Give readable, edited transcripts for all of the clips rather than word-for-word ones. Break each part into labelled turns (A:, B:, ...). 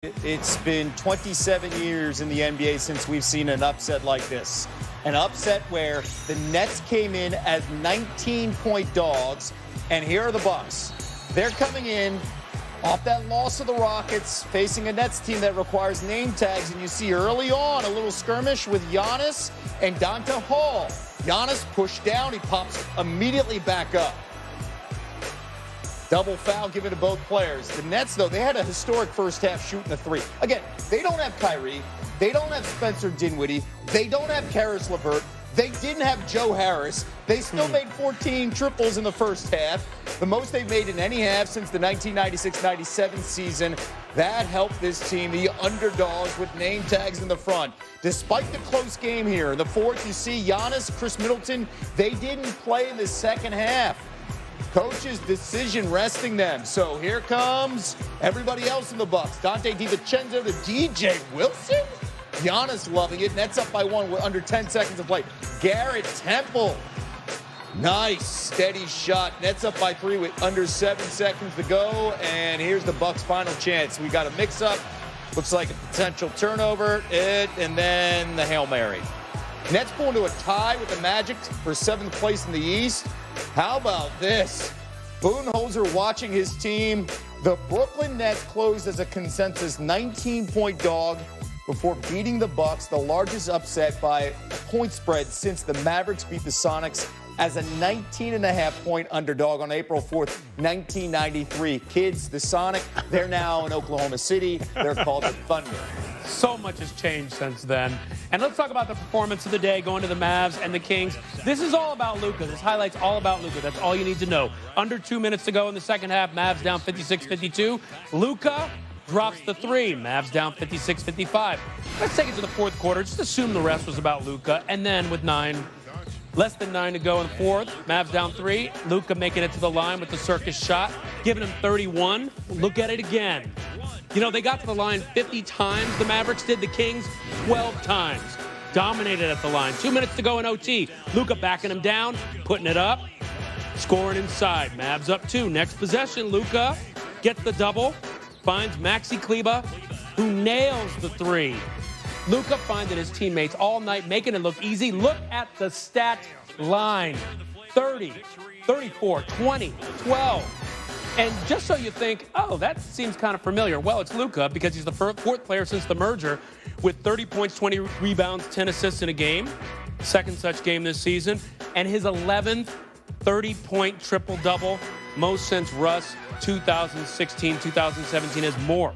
A: It's been 27 years in the NBA since we've seen an upset like this. An upset where the Nets came in as 19-point dogs, and here are the Bucks. They're coming in off that loss to the Rockets, facing a Nets team that requires name tags, and you see early on a little skirmish with Giannis and Dante Hall. Giannis pushed down, he pops immediately back up. Double foul given to both players. The Nets, though, they had a historic first half shooting a three. Again, they don't have Kyrie. They don't have Spencer Dinwiddie. They don't have Karis LeVert. They didn't have Joe Harris. They still made 14 triples in the first half, the most they've made in any half since the 1996-97 season. That helped this team, the underdogs with name tags in the front. Despite the close game here, in the fourth, you see Giannis, Chris Middleton, they didn't play in the second half. Coach's decision resting them. So here comes everybody else in the Bucks. Dante DiVincenzo to DJ Wilson. Giannis loving it. Nets up by one with under 10 seconds to play. Garrett Temple. Nice, steady shot. Nets up by three with under 7 seconds to go. And here's the Bucks' final chance. We got a mix-up. Looks like a potential turnover. And then the Hail Mary. Nets pull into a tie with the Magic for 7th place in the East. How about this? Budenholzer watching his team. The Brooklyn Nets closed as a consensus 19-point dog before beating the Bucks, the largest upset by a point spread since the Mavericks beat the Sonics as a 19.5-point underdog on April 4th, 1993. Kids, the Sonic, they're now in Oklahoma City. They're called the Thunder.
B: So much has changed since then. And let's talk about the performance of the day, going to the Mavs and the Kings. This is all about Luka. This highlight's all about Luka. That's all you need to know. Under 2 minutes to go in the second half. Mavs down 56-52. Luka drops the three. Mavs down 56-55. Let's take it to the fourth quarter. Just assume the rest was about Luka. And then with less than 9 to go in the fourth, Mavs down 3. Luka making it to the line with the circus shot, giving him 31. Look at it again. You know, they got to the line 50 times, the Mavericks did. The Kings 12 times. Dominated at the line. 2 minutes to go in OT. Luka backing him down, putting it up, scoring inside. Mavs up 2. Next possession, Luka gets the double, finds Maxi Kleber, who nails the three. Luka finding his teammates all night, making it look easy. Look at the stat line. 30, 34, 20, 12. And just so you think, oh, that seems kind of familiar. Well, it's Luka because he's the fourth player since the merger with 30 points, 20 rebounds, 10 assists in a game. Second such game this season. And his 11th 30-point triple-double, most since Russ 2016, 2017 is more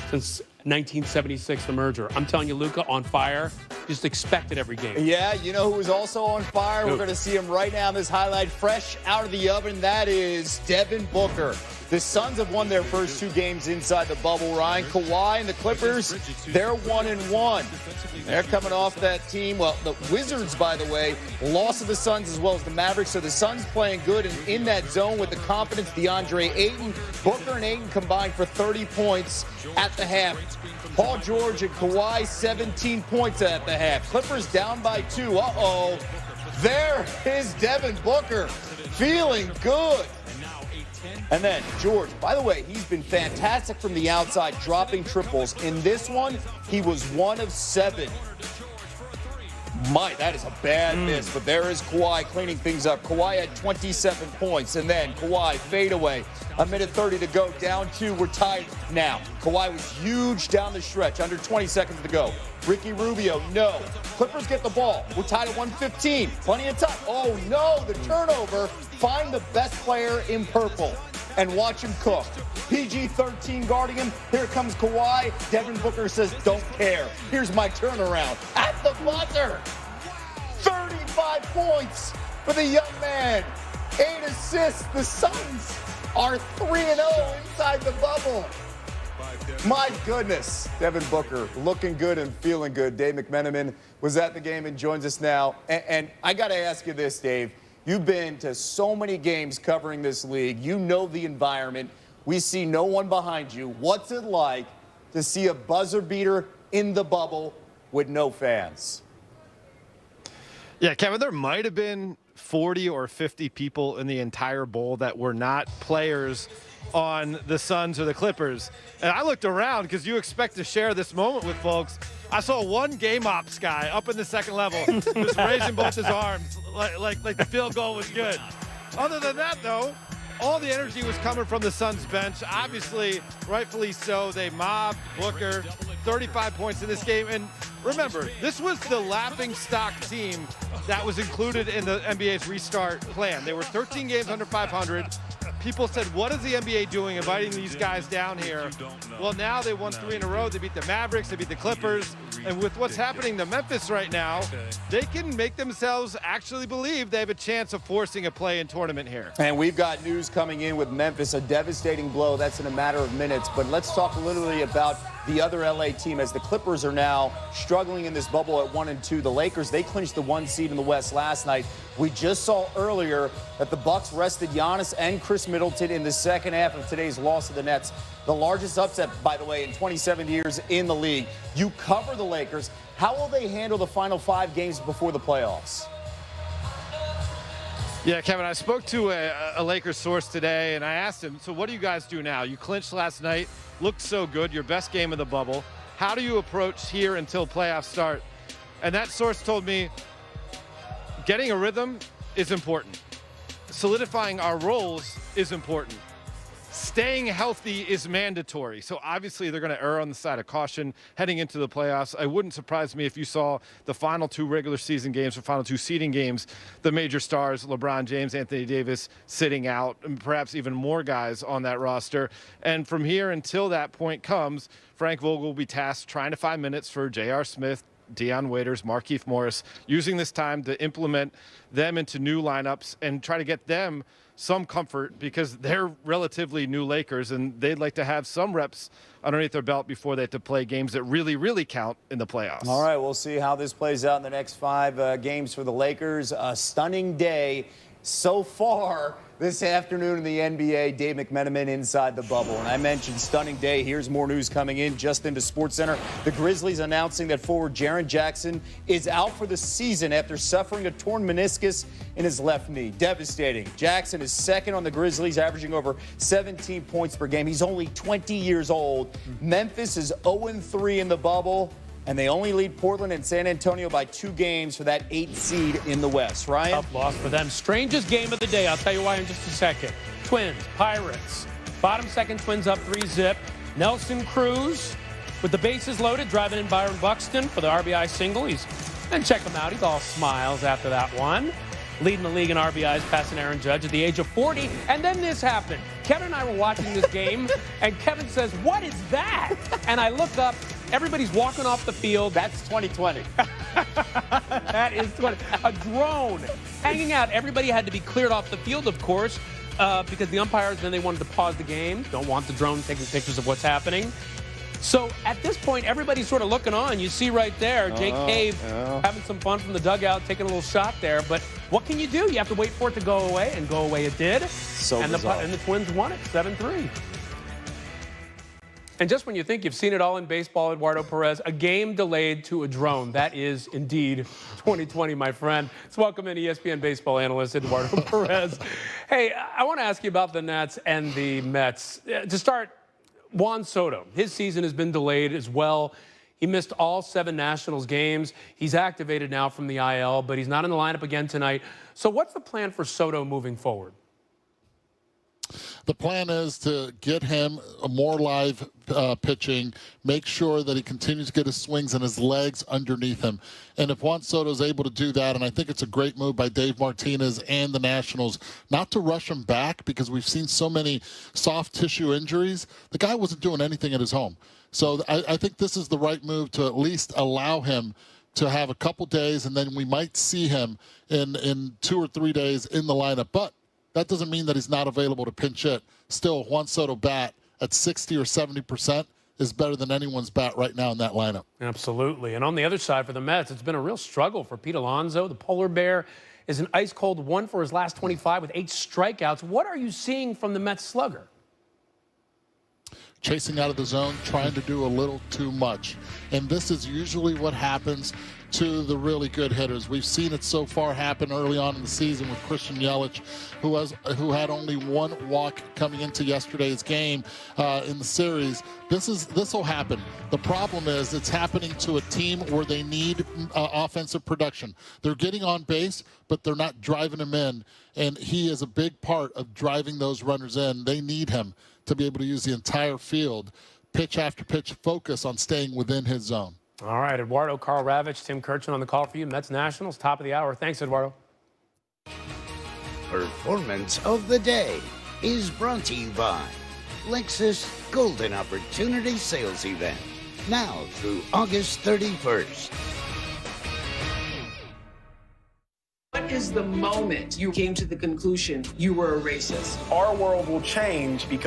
B: since 1976, the merger. I'm telling you, Luka on fire. Just expect it every game.
A: Yeah, you know who is also on fire? We're going to see him right now in this highlight, fresh out of the oven. That is Devin Booker. The Suns have won their first 2 games inside the bubble, Ryan. Kawhi and the Clippers, they're 1-1. They're coming off that team. Well, the Wizards, by the way, lost to the Suns as well as the Mavericks. So the Suns playing good and in that zone with the confidence. DeAndre Ayton, Booker and Ayton combined for 30 points at the half. Paul George and Kawhi, 17 points at the half. Clippers down by 2. Uh-oh. There is Devin Booker feeling good. And then George, by the way, he's been fantastic from the outside, dropping triples. In this one, he was 1 of 7. That is a bad miss, but there is Kawhi cleaning things up. Kawhi had 27 points, and then Kawhi fade away. 1:30 to go, down 2. We're tied now. Kawhi was huge down the stretch, under 20 seconds to go. Ricky Rubio, no. Clippers get the ball. We're tied at 1:15. Plenty of time. Oh, no, the turnover. Find the best player in purple and watch him cook. PG-13 guarding him. Here comes Kawhi. Devin Booker says, don't care. Here's my turnaround. At the buzzer. 35 points for the young man. 8 assists. The Suns are 3-0 inside the bubble. My goodness. Devin Booker looking good and feeling good. Dave McMenamin was at the game and joins us now. And I got to ask you this, Dave. You've been to so many games covering this league. You know the environment. We see no one behind you. What's it like to see a buzzer beater in the bubble with no fans?
C: Yeah, Kevin, there might have been 40 or 50 people in the entire bowl that were not players on the Suns or the Clippers. And I looked around because you expect to share this moment with folks. I saw one game ops guy up in the second level just raising both his arms like the field goal was good. Other than that, though, all the energy was coming from the Suns bench. Obviously, rightfully so, they mobbed Booker, 35 points in this game. And remember, this was the laughingstock team that was included in the NBA's restart plan. They were 13 games under 500. People said, what is the NBA doing inviting these guys down here? Well, now they won 3 in a row. They beat the Mavericks, they beat the Clippers. And with what's happening to Memphis right now, they can make themselves actually believe they have a chance of forcing a play-in tournament here.
A: And we've got news coming in with Memphis, a devastating blow. That's in a matter of minutes. But let's talk literally about the other LA team, as the Clippers are now struggling in this bubble at 1 and 2. The Lakers, they clinched the 1 seed in the West last night. We just saw earlier that the Bucks rested Giannis and Chris Middleton in the second half of today's loss to the Nets. The largest upset, by the way, in 27 years in the league. You cover the Lakers. How will they handle the final 5 games before the playoffs?
C: Yeah, Kevin, I spoke to a Lakers source today, and I asked him, so what do you guys do now? You clinched last night, looked so good, your best game of the bubble. How do you approach here until playoffs start? And that source told me, getting a rhythm is important. Solidifying our roles is important. Staying healthy is mandatory. So obviously they're going to err on the side of caution heading into the playoffs. It wouldn't surprise me if you saw the final 2 regular season games, or final 2 seeding games, the major stars, LeBron James, Anthony Davis, sitting out, and perhaps even more guys on that roster. And from here until that point comes, Frank Vogel will be tasked trying to find minutes for J.R. Smith, Deion Waiters, Markieff Morris, using this time to implement them into new lineups and try to get them some comfort, because they're relatively new Lakers and they'd like to have some reps underneath their belt before they have to play games that really, really count in the playoffs.
A: All right, we'll see how this plays out in the next 5 games for the Lakers. A stunning day so far this afternoon in the NBA. Dave McMenamin inside the bubble. And I mentioned stunning day. Here's more news coming in just into SportsCenter. The Grizzlies announcing that forward Jaren Jackson is out for the season after suffering a torn meniscus in his left knee. Devastating. Jackson is second on the Grizzlies, averaging over 17 points per game. He's only 20 years old. Memphis is 0-3 in the bubble, and they only lead Portland and San Antonio by 2 games for that 8th seed in the West. Ryan?
B: Tough loss for them. Strangest game of the day. I'll tell you why in just a second. Twins, Pirates. Bottom second, Twins up 3-zip. Nelson Cruz with the bases loaded, driving in Byron Buxton for the RBI single. And check him out. He's all smiles after that one. Leading the league in RBIs, passing Aaron Judge at the age of 40. And then this happened. Kevin and I were watching this game, and Kevin says, "What is that?" And I look up. Everybody's walking off the field.
A: That's 2020.
B: That is a drone hanging out. Everybody had to be cleared off the field, of course, because the umpires, then they wanted to pause the game. Don't want the drone taking pictures of what's happening. So at this point, everybody's sort of looking on. You see right there, Jake Cave having some fun from the dugout, taking a little shot there. But what can you do? You have to wait for it to go away, and go away it did. And the Twins won it, 7-3. And just when you think you've seen it all in baseball, Eduardo Perez, a game delayed to a drone. That is indeed 2020, my friend. Let's welcome in ESPN baseball analyst Eduardo Perez. Hey, I want to ask you about the Nets and the Mets. To start, Juan Soto, his season has been delayed as well. He missed all 7 Nationals games. He's activated now from the IL, but he's not in the lineup again tonight. So what's the plan for Soto moving forward?
D: The plan is to get him more live pitching, make sure that he continues to get his swings and his legs underneath him. And if Juan Soto is able to do that, and I think it's a great move by Dave Martinez and the Nationals, not to rush him back, because we've seen so many soft tissue injuries. The guy wasn't doing anything at his home. So I think this is the right move to at least allow him to have a couple days, and then we might see him in 2 or 3 days in the lineup. But that doesn't mean that he's not available to pinch hit. Still, Juan Soto bat at 60 or 70% is better than anyone's bat right now in that lineup.
B: Absolutely. And on the other side for the Mets, it's been a real struggle for Pete Alonso. The polar bear is an ice-cold 1 for his last 25 with 8 strikeouts. What are you seeing from the Mets slugger?
D: chasing out of the zone, trying to do a little too much. And this is usually what happens to the really good hitters. We've seen it so far happen early on in the season with Christian Yelich, who had only one walk coming into yesterday's game in the series. This will happen. The problem is it's happening to a team where they need offensive production. They're getting on base, but they're not driving them in, and he is a big part of driving those runners in. They need him to be able to use the entire field, pitch after pitch, focus on staying within his zone.
B: All right, Eduardo, Carl Ravitch, Tim Kirchin on the call for you. Mets Nationals, top of the hour. Thanks, Eduardo.
E: Performance of the Day is brought to you by Lexus Golden Opportunity Sales Event, now through August 31st.
F: What is the moment you came to the conclusion you were a racist?
G: Our world will change because